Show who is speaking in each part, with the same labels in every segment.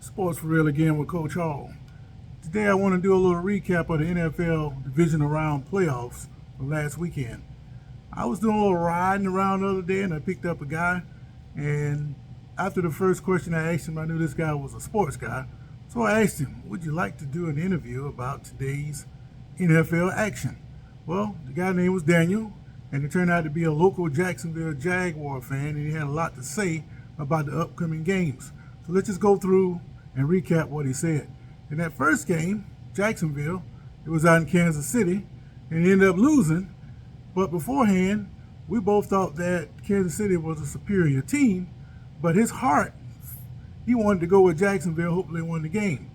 Speaker 1: Sports for Real again with Coach Hall. Today I want to do a little recap of the NFL divisional round playoffs from last weekend. I was doing a little riding around the other day and I picked up a guy, and after the first question I asked him, I knew this guy was a sports guy. So I asked him, would you like to do an interview about today's NFL action? Well, the guy's name was Daniel, and it turned out to be a local Jacksonville Jaguar fan, and he had a lot to say about the upcoming games. So let's just go through and recap what he said. In that first game, Jacksonville, it was out in Kansas City, and he ended up losing. But beforehand, we both thought that Kansas City was a superior team, but his heart, he wanted to go with Jacksonville, hopefully won the game.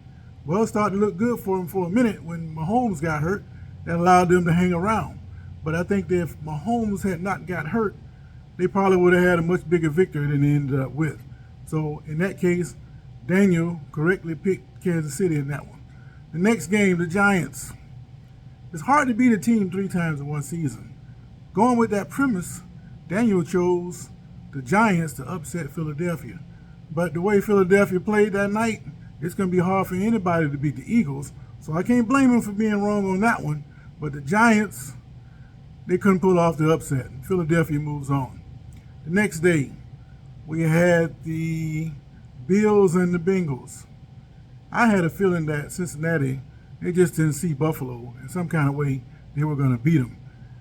Speaker 1: Well, it started to look good for him for a minute when Mahomes got hurt. That allowed them to hang around. But I think that if Mahomes had not got hurt, they probably would have had a much bigger victory than they ended up with. So in that case, Daniel correctly picked Kansas City in that one. The next game, the Giants. It's hard to beat a team 3 times in one season. Going with that premise, Daniel chose the Giants to upset Philadelphia. But the way Philadelphia played that night, it's going to be hard for anybody to beat the Eagles. So I can't blame him for being wrong on that one. But the Giants, they couldn't pull off the upset. Philadelphia moves on. The next day, we had the Bills and the Bengals. I had a feeling that Cincinnati, they just didn't see Buffalo. In some kind of way, they were going to beat them.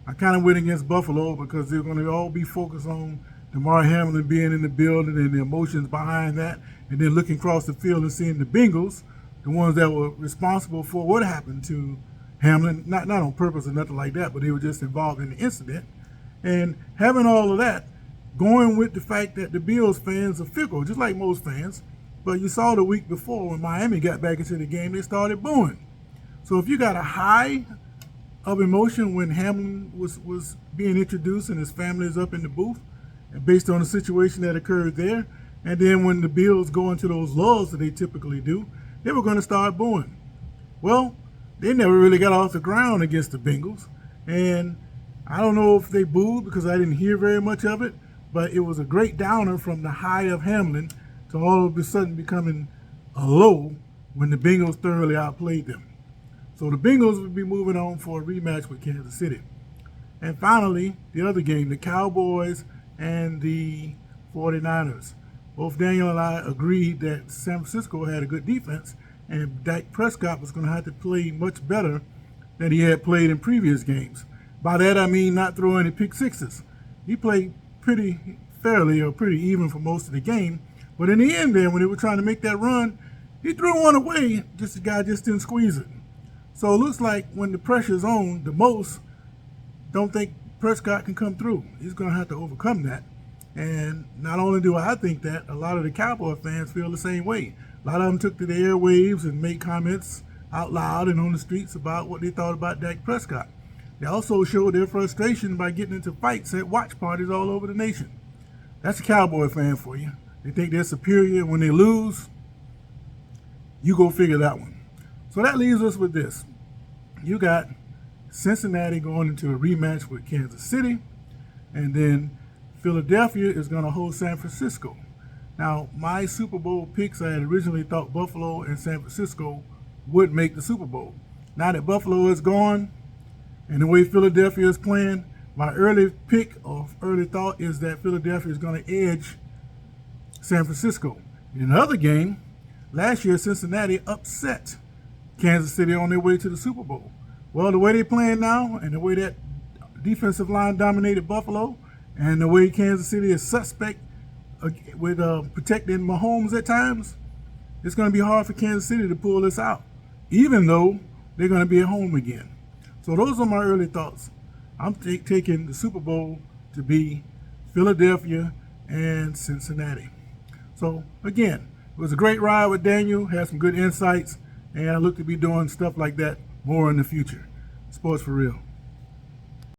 Speaker 1: I kind of went against Buffalo because they're going to all be focused on Damar Hamlin being in the building and the emotions behind that, and then looking across the field and seeing the Bengals, the ones that were responsible for what happened to Hamlin, not on purpose or nothing like that, but they were just involved in the incident. And having all of that, going with the fact that the Bills fans are fickle, just like most fans. But you saw the week before when Miami got back into the game, they started booing. So if you got a high of emotion when Hamlin was being introduced and his family is up in the booth, and based on the situation that occurred there, and then when the Bills go into those lulls that they typically do, they were going to start booing. Well, they never really got off the ground against the Bengals. And I don't know if they booed because I didn't hear very much of it, but it was a great downer from the high of Hamlin to all of a sudden becoming a low when the Bengals thoroughly outplayed them. So the Bengals would be moving on for a rematch with Kansas City. And finally, the other game, the Cowboys and the 49ers. Both Daniel and I agreed that San Francisco had a good defense, and Dak Prescott was going to have to play much better than he had played in previous games. By that I mean not throw any pick sixes. He played pretty fairly or pretty even for most of the game, but in the end there, when they were trying to make that run, he threw one away, just the guy just didn't squeeze it. So it looks like when the pressure's on the most, don't think Prescott can come through. He's going to have to overcome that. And not only do I think that, a lot of the Cowboy fans feel the same way. A lot of them took to the airwaves and made comments out loud and on the streets about what they thought about Dak Prescott. They also showed their frustration by getting into fights at watch parties all over the nation. That's a Cowboy fan for you. They think they're superior. When they lose, you go figure that one. So that leaves us with this. You got Cincinnati going into a rematch with Kansas City, and then Philadelphia is going to host San Francisco. Now, my Super Bowl picks, I had originally thought Buffalo and San Francisco would make the Super Bowl. Now that Buffalo is gone, and the way Philadelphia is playing, my early pick or early thought is that Philadelphia is going to edge San Francisco. In another game, last year Cincinnati upset Kansas City on their way to the Super Bowl. Well, the way they're playing now and the way that defensive line dominated Buffalo and the way Kansas City is suspect with protecting Mahomes at times, it's going to be hard for Kansas City to pull this out, even though they're going to be at home again. So those are my early thoughts. I'm taking the Super Bowl to be Philadelphia and Cincinnati. So again, it was a great ride with Daniel, had some good insights, and I look to be doing stuff like that more in the future. Sports for Real.